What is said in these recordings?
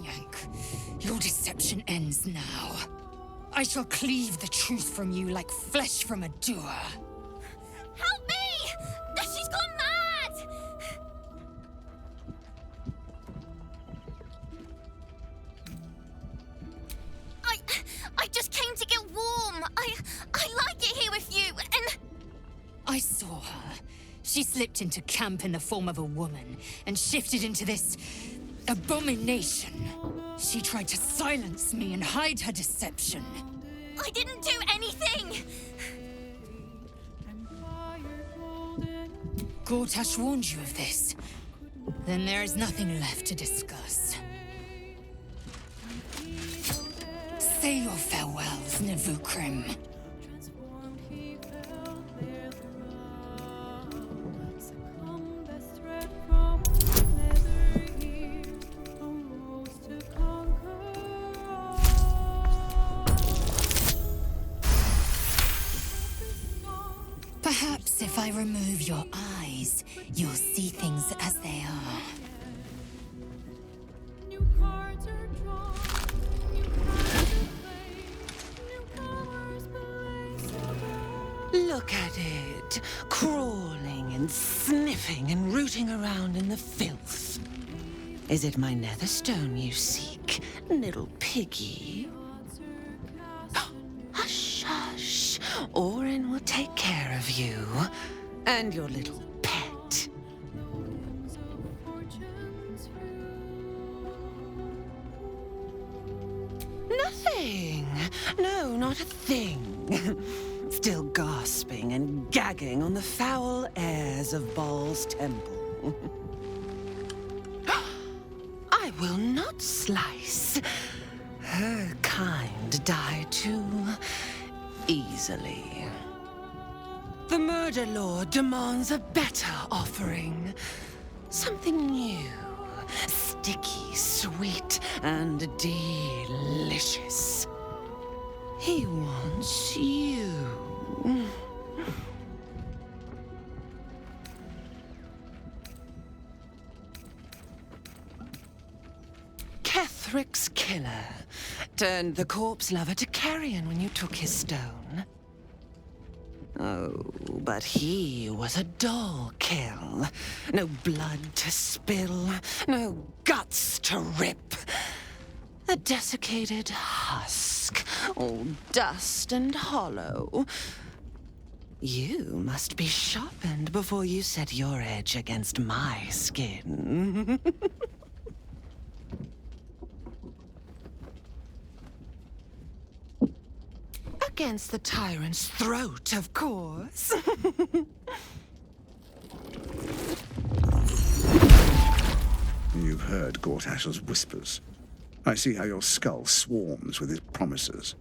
Yank. Your deception ends now. I shall cleave the truth from you like flesh from a doer. Help me! She's gone mad! I just came to get warm. I like it here with you, and... I saw her. She slipped into camp in the form of a woman and shifted into this abomination. She tried to silence me and hide her deception. I didn't do anything! Gortash warned you of this. Then there is nothing left to discuss. Say your farewells, Navukrim. Perhaps if I remove your eyes, you'll see things as they are. Look at it, crawling and sniffing and rooting around in the filth. Is it my netherstone you seek, little piggy? Hush, hush. Orin will take care of you and your little pet. Nothing. No, not a thing. Still gasping and gagging on the foul airs of Baal's temple. I will not slice. Her kind die too easily. The Murder Lord demands a better offering. Something new, sticky, sweet, and delicious. He wants you. Kethric's killer turned the corpse lover to carrion when you took his stone. Oh, but he was a dull kill. No blood to spill, no guts to rip. A desiccated husk, all dust and hollow. You must be sharpened before you set your edge against my skin. Against the tyrant's throat, of course. You've heard Gortash's whispers. I see how your skull swarms with his promises.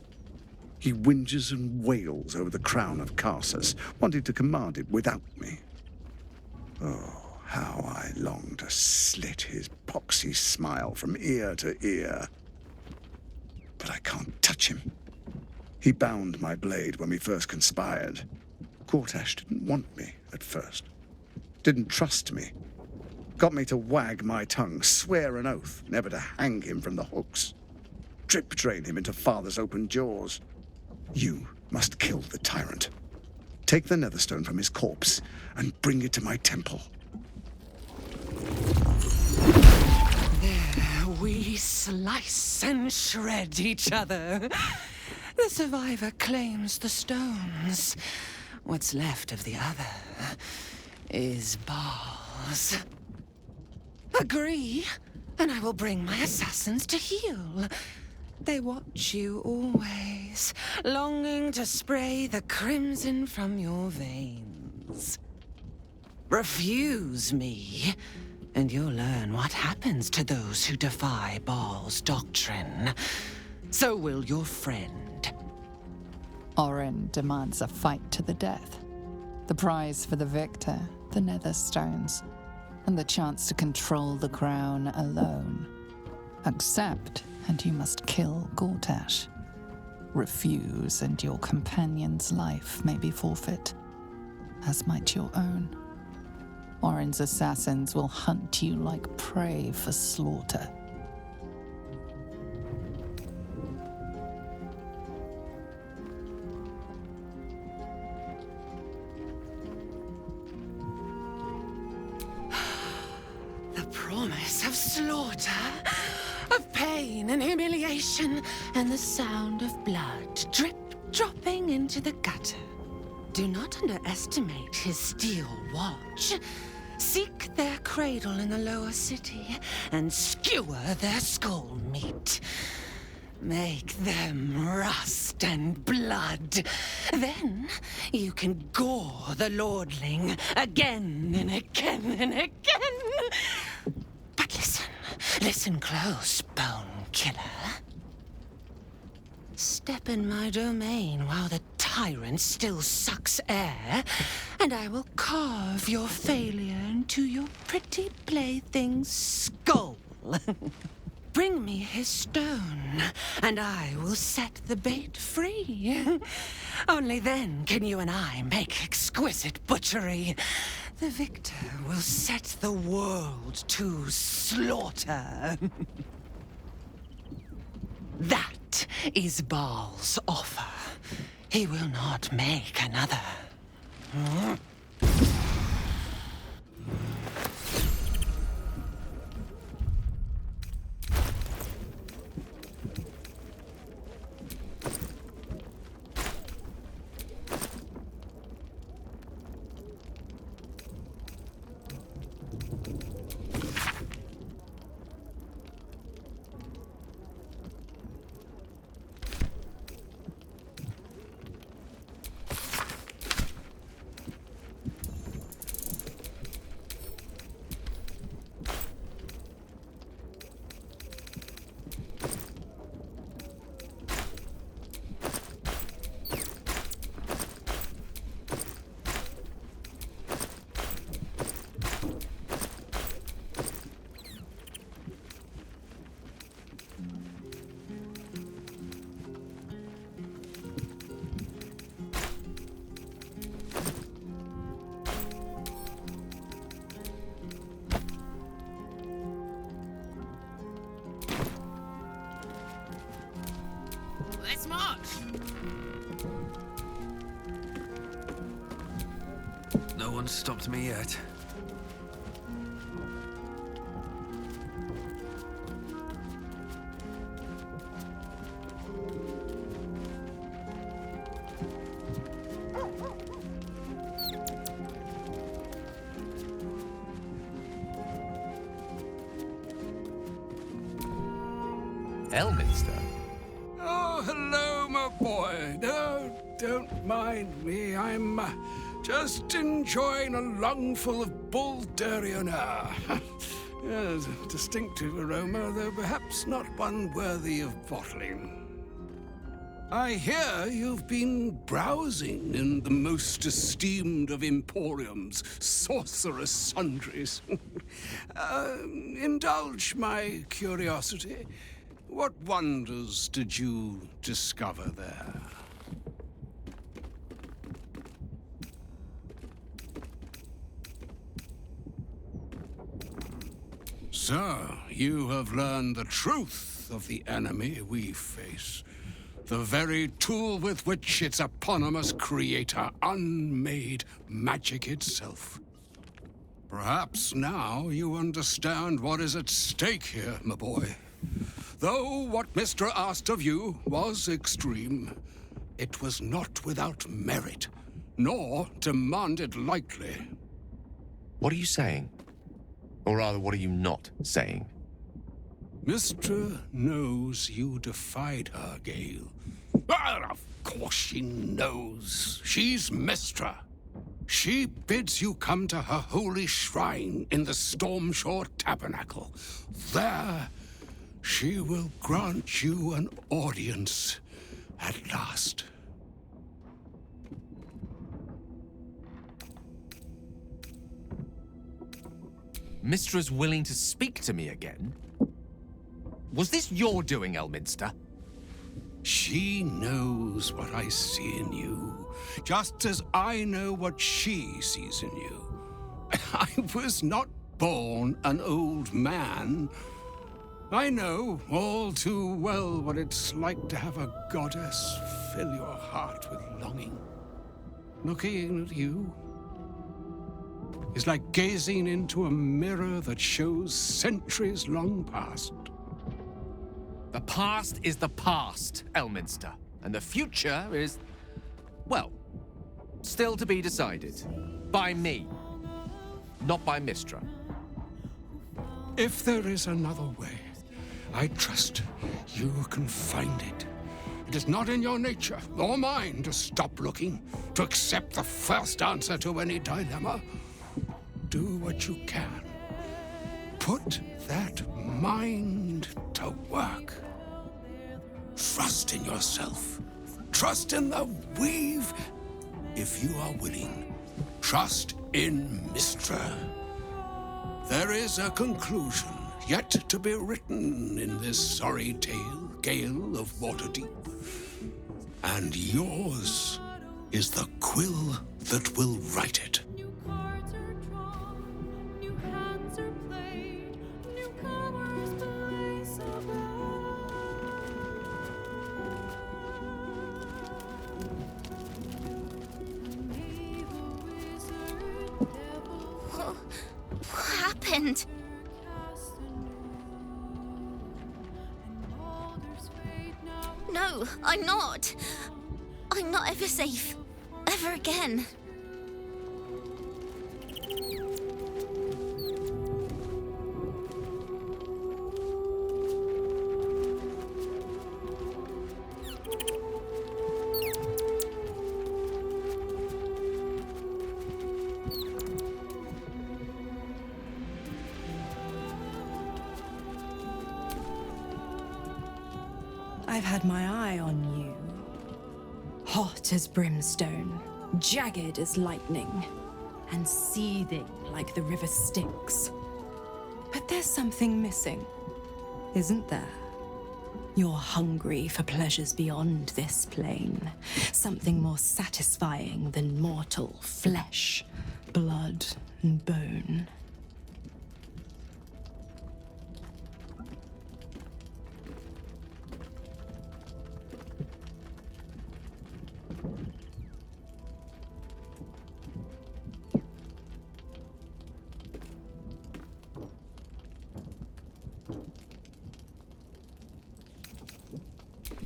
He whinges and wails over the crown of Karsus, wanting to command it without me. Oh, how I long to slit his poxy smile from ear to ear. But I can't touch him. He bound my blade when we first conspired. Gortash didn't want me at first. Didn't trust me. Got me to wag my tongue, swear an oath never to hang him from the hooks. Drip drain him into father's open jaws. You must kill the tyrant. Take the netherstone from his corpse and bring it to my temple. There we slice and shred each other. The survivor claims the stones. What's left of the other is Baal's. Agree, and I will bring my assassins to heal. They watch you always, longing to spray the crimson from your veins. Refuse me, and you'll learn what happens to those who defy Baal's doctrine. So will your friend. Orin demands a fight to the death. The prize for the victor, the Netherstones, and the chance to control the crown alone. Accept, and you must kill Gortash. Refuse, and your companion's life may be forfeit, as might your own. Orin's assassins will hunt you like prey for slaughter. slaughter, of pain and humiliation, and the sound of blood drip-dropping into the gutter. Do not underestimate his steel watch. Seek their cradle in the lower city and skewer their skull meat. Make them rust and blood. Then you can gore the lordling again and again and again. But listen close, Bone Killer. Step in my domain while the tyrant still sucks air, and I will carve your failure into your pretty plaything's skull. Bring me his stone, and I will set the bait free. Only then can you and I make exquisite butchery. The victor will set the world to slaughter. That is Baal's offer. He will not make another. Let's march! No one's stopped me yet. Elminster? Oh, hello, my boy. No, don't mind me. I'm just enjoying a lungful of Baldurian air. Yes, a distinctive aroma, though perhaps not one worthy of bottling. I hear you've been browsing in the most esteemed of Emporium's sorcerous sundries. Indulge my curiosity. What wonders did you discover there? So, you have learned the truth of the enemy we face. The very tool with which its eponymous creator unmade magic itself. Perhaps now you understand what is at stake here, my boy. Though what Mr. asked of you was extreme, it was not without merit, nor demanded lightly. What are you saying? Or rather, what are you not saying? Mr. knows you defied her, Gale. Well, of course she knows. She's Mistra. She bids you come to her holy shrine in the Stormshore Tabernacle. There, she will grant you an audience at last. Mistra's willing to speak to me again? Was this your doing, Elminster? She knows what I see in you, just as I know what she sees in you. I was not born an old man. I know all too well what it's like to have a goddess fill your heart with longing. Looking at you, is like gazing into a mirror that shows centuries long past. The past is the past, Elminster. And the future is, well, still to be decided. By me. Not by Mistra. If there is another way, I trust you can find it. It is not in your nature, or mine, to stop looking, to accept the first answer to any dilemma. Do what you can. Put that mind to work. Trust in yourself. Trust in the weave, if you are willing. Trust in Mistra. There is a conclusion yet to be written in this sorry tale, Gale of Waterdeep. And yours is the quill that will write it. New cards are drawn, new hands are played, newcomers place What happened? No, I'm not. I'm not ever safe. Ever again. I've had my eye on you. Hot as brimstone, jagged as lightning, and seething like the river Styx. But there's something missing, isn't there? You're hungry for pleasures beyond this plane. Something more satisfying than mortal flesh, blood, and bone.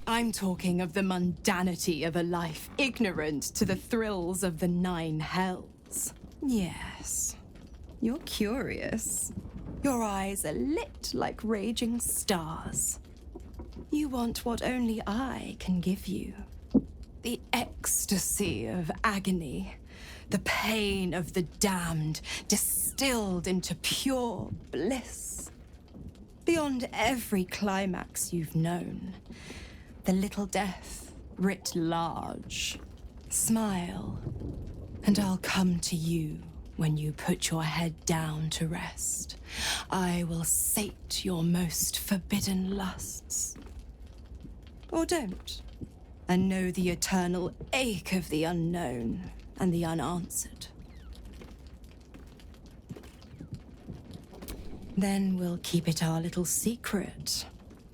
I'm talking of the mundanity of a life ignorant to the thrills of the 9 hells. Yes, you're curious. Your eyes are lit like raging stars. You want what only I can give you. The ecstasy of agony, the pain of the damned distilled into pure bliss. Beyond every climax you've known. The little death writ large. Smile, and I'll come to you when you put your head down to rest. I will sate your most forbidden lusts. Or don't, and know the eternal ache of the unknown and the unanswered. Then we'll keep it our little secret.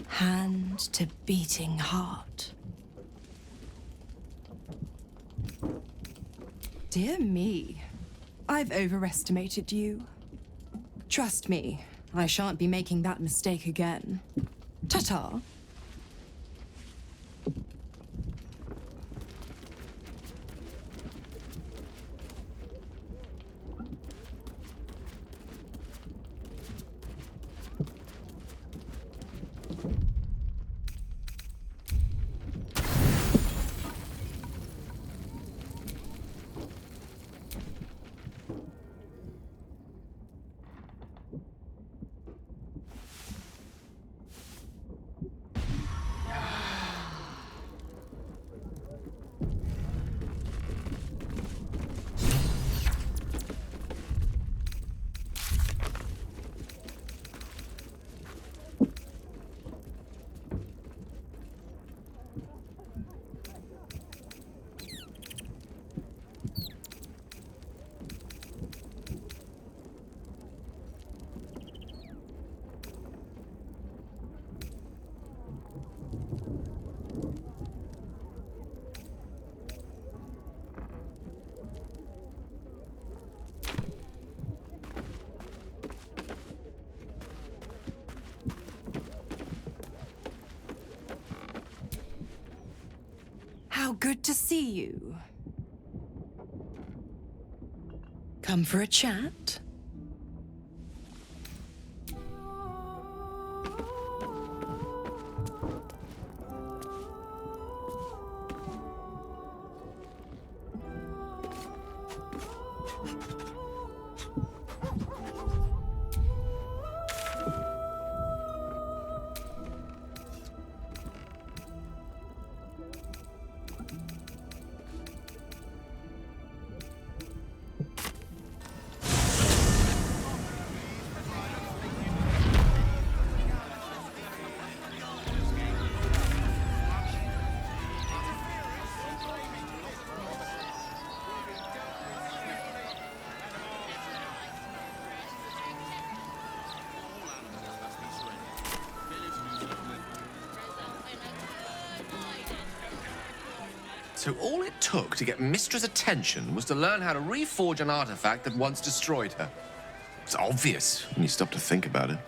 Hand to beating heart. Dear me, I've overestimated you. Trust me, I shan't be making that mistake again. Ta-ta. How good to see you. Come for a chat? So all it took to get Mistra's attention was to learn how to reforge an artifact that once destroyed her. It's obvious when you stop to think about it.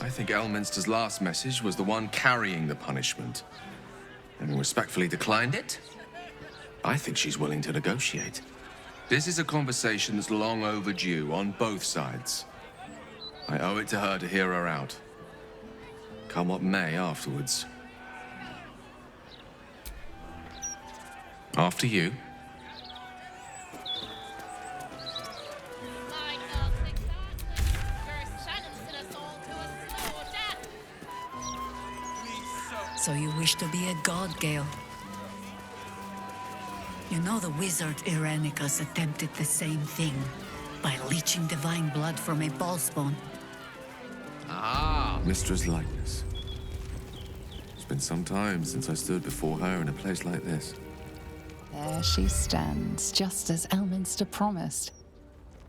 I think Elminster's last message was the one carrying the punishment. Having respectfully declined it, I think she's willing to negotiate. This is a conversation that's long overdue on both sides. I owe it to her to hear her out. Come what may afterwards. After you. So you wish to be a god, Gale? You know the wizard Irenicus attempted the same thing by leeching divine blood from a ballspawn. Ah, Mistra's likeness. It's been some time since I stood before her in a place like this. There she stands, just as Elminster promised.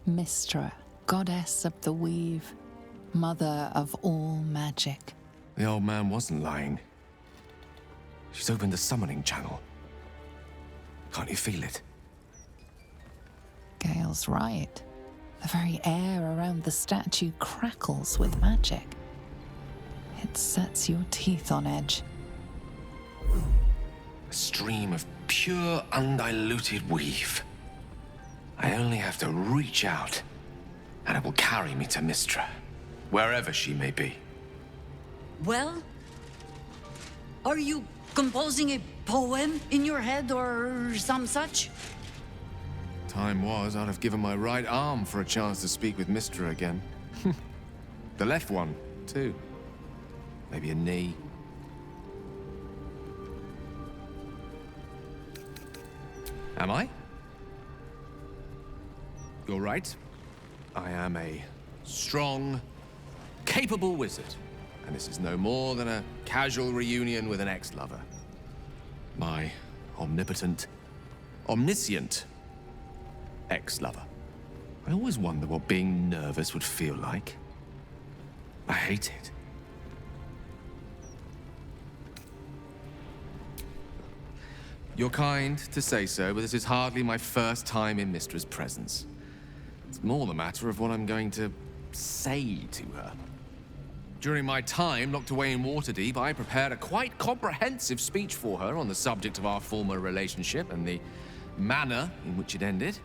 Mistra, goddess of the weave, mother of all magic. The old man wasn't lying. She's opened the summoning channel. Can't you feel it? Gale's right. The very air around the statue crackles with magic. It sets your teeth on edge. A stream of pure, undiluted weave. I only have to reach out, and it will carry me to Mistra, wherever she may be. Well? Are you composing a poem in your head or some such? Time was, I'd have given my right arm for a chance to speak with Mistra again. The left one, too. Maybe a knee. Am I? You're right. I am a strong, capable wizard. And this is no more than a casual reunion with an ex-lover. My omnipotent, omniscient ex-lover. I always wonder what being nervous would feel like. I hate it. You're kind to say so, but this is hardly my first time in Mistra's presence. It's more the matter of what I'm going to say to her. During my time locked away in Waterdeep, I prepared a quite comprehensive speech for her on the subject of our former relationship and the manner in which it ended.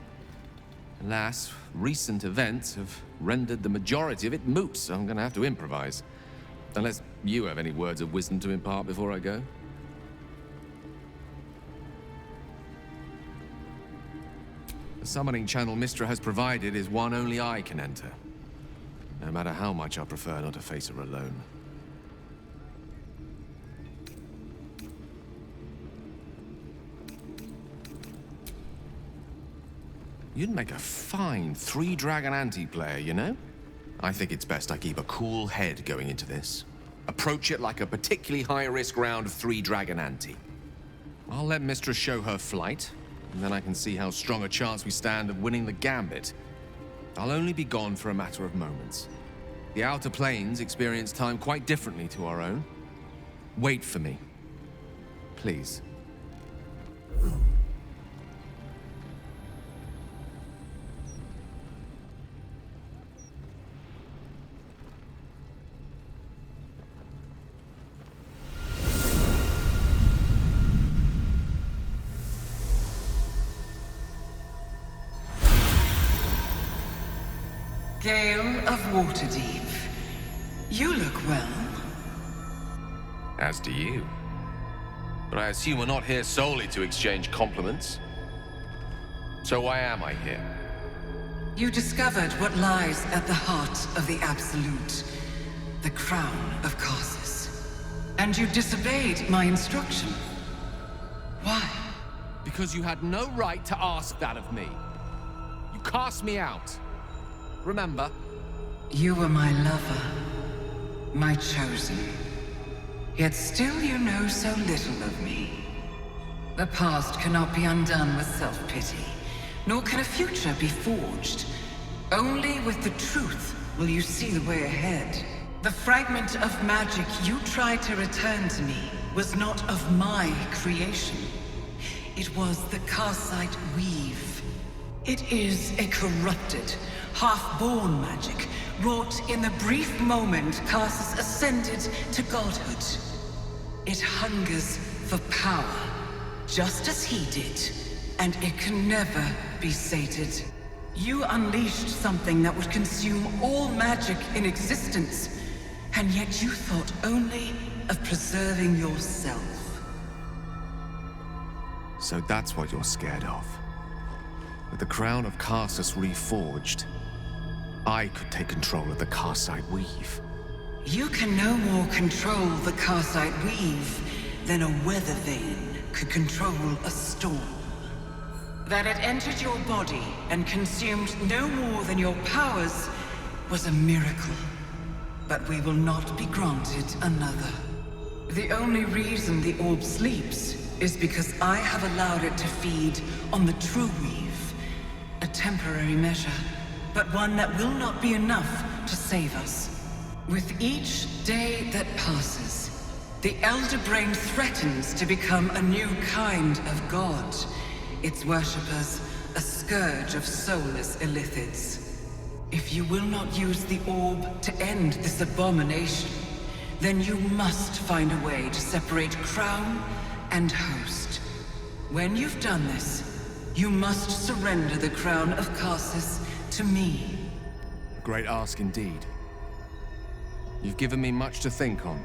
Alas, recent events have rendered the majority of it moot, so I'm going to have to improvise. Unless you have any words of wisdom to impart before I go. The summoning channel Mistra has provided is one only I can enter. No matter how much I prefer not to face her alone. You'd make a fine three-dragon anti-player, you know? I think it's best I keep a cool head going into this. Approach it like a particularly high-risk round of three-dragon ante. I'll let Mistra show her flight, and then I can see how strong a chance we stand of winning the gambit. I'll only be gone for a matter of moments. The Outer Planes experience time quite differently to our own. Wait for me. Please. Gale of Waterdeep. You look well. As do you. But I assume we're not here solely to exchange compliments. So why am I here? You discovered what lies at the heart of the Absolute, the crown of Karsus. And you disobeyed my instruction. Why? Because you had no right to ask that of me. You cast me out. Remember? You were my lover, my chosen. Yet still you know so little of me. The past cannot be undone with self-pity, nor can a future be forged. Only with the truth will you see the way ahead. The fragment of magic you tried to return to me was not of my creation. It was the Karsite Weave. It is a corrupted, half-born magic, wrought in the brief moment Karsus ascended to godhood. It hungers for power, just as he did, and it can never be sated. You unleashed something that would consume all magic in existence, and yet you thought only of preserving yourself. So that's what you're scared of. With the crown of Karsus reforged, I could take control of the Karsite Weave. You can no more control the Karsite Weave than a weather vane could control a storm. That it entered your body and consumed no more than your powers was a miracle. But we will not be granted another. The only reason the orb sleeps is because I have allowed it to feed on the true weave. A temporary measure, but one that will not be enough to save us. With each day that passes, the Elder Brain threatens to become a new kind of god. Its worshippers, a scourge of soulless illithids. If you will not use the orb to end this abomination, then you must find a way to separate crown and host. When you've done this, you must surrender the crown of Karsus to me. A great ask indeed. You've given me much to think on,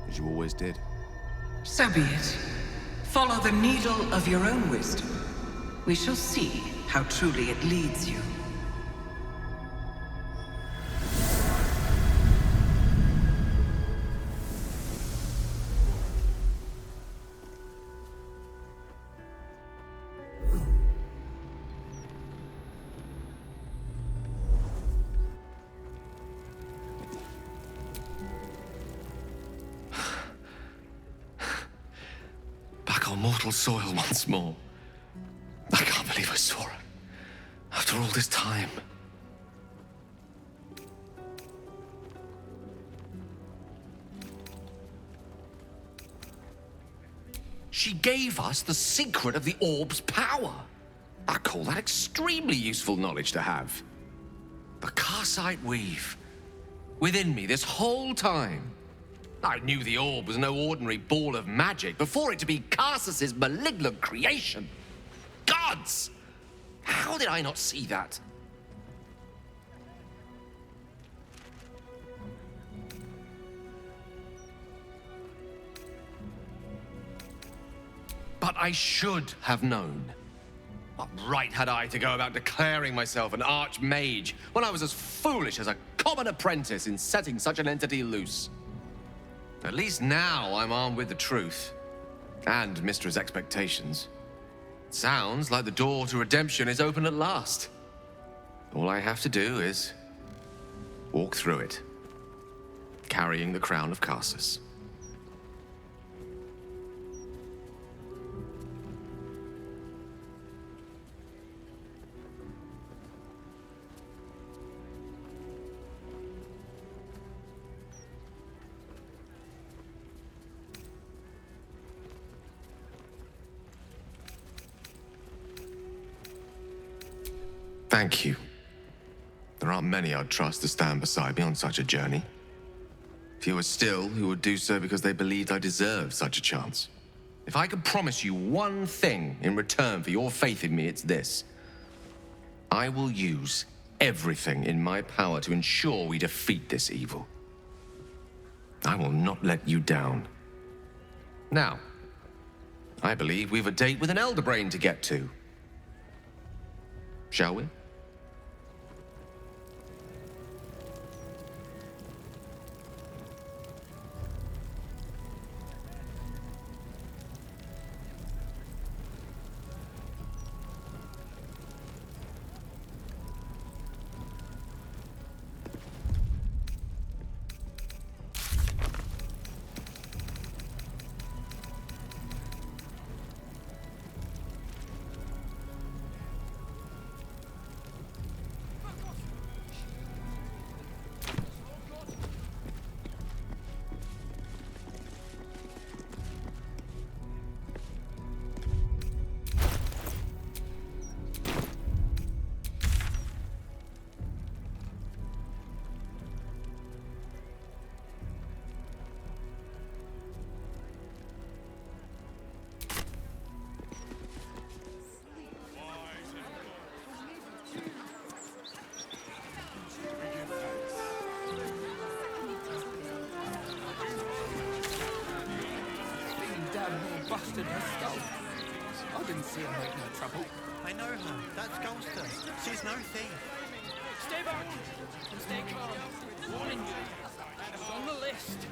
as you always did. So be it. Follow the needle of your own wisdom. We shall see how truly it leads you. Mortal soil once more. I can't believe I saw her. After all this time. She gave us the secret of the orb's power. I call that extremely useful knowledge to have. The Karsite Weave. Within me this whole time. I knew the orb was no ordinary ball of magic before it to be Karsus's malignant creation. Gods! How did I not see that? But I should have known. What right had I to go about declaring myself an archmage when I was as foolish as a common apprentice in setting such an entity loose? At least now I'm armed with the truth. And Mistra's expectations. Sounds like the door to redemption is open at last. All I have to do is walk through it, carrying the crown of Karsus. Thank you. There aren't many I'd trust to stand beside me on such a journey. Fewer still who would do so because they believed I deserved such a chance. If I could promise you one thing in return for your faith in me, it's this. I will use everything in my power to ensure we defeat this evil. I will not let you down. Now, I believe we've a date with an Elder Brain to get to. Shall we? Busted her skull. I didn't see her make no trouble. I know her. That's Golster. She's no thief. Stay back and stay calm. Warning you. It's on the list.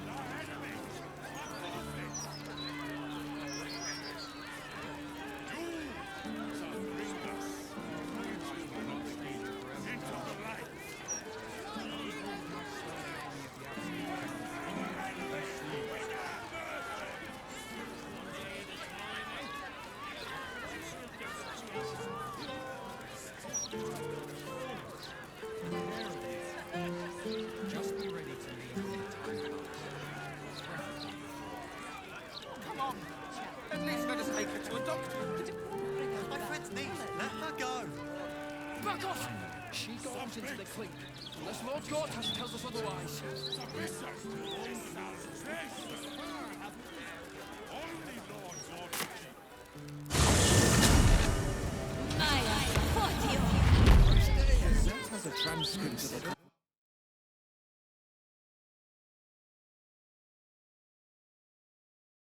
Into the clean, unless Lord Gortash tells us otherwise. I support you. Has a transcript of the